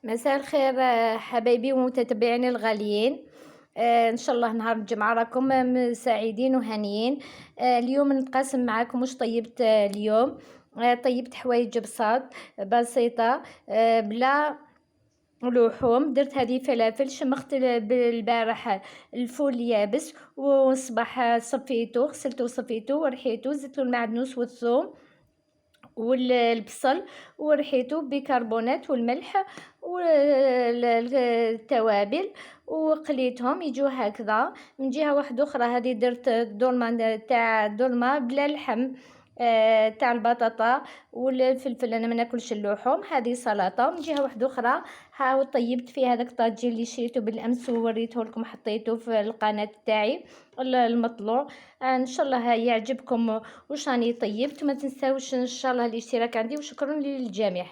مساء الخير حبايبي ومتتبعيني الغاليين. ان شاء الله نهار الجمعة راكم سعيدين وهانيين. اليوم نتقاسم معاكم واش طيبت اليوم. طيبت حوايج بسيطة، بلا لحوم. درت هذه فلافل، شمخت بالبارح الفول يابس، والصباح صفيتو، غسلته وصفيتو ورحيتو، زدتو المعدنوس والثوم والبصل ورحيته بيكربونات والملح والتوابل، وقليتهم يجوا هكذا. من جهه واحده اخرى هذه درت دولمه تاع دولمه بلا لحم، تاع البطاطا والفلفل. انا ما ناكلش اللحوم. هذه سلطه. من جهه واحده اخرى ها طيبت فيه هذاك الطاجين اللي شريته بالامس ووريته لكم، حطيته في القناه تاعي المطلوع. ان شاء الله يعجبكم. وش راني طيبت. ما تنساوش ان شاء الله الاشتراك عندي، وشكرا للجميع.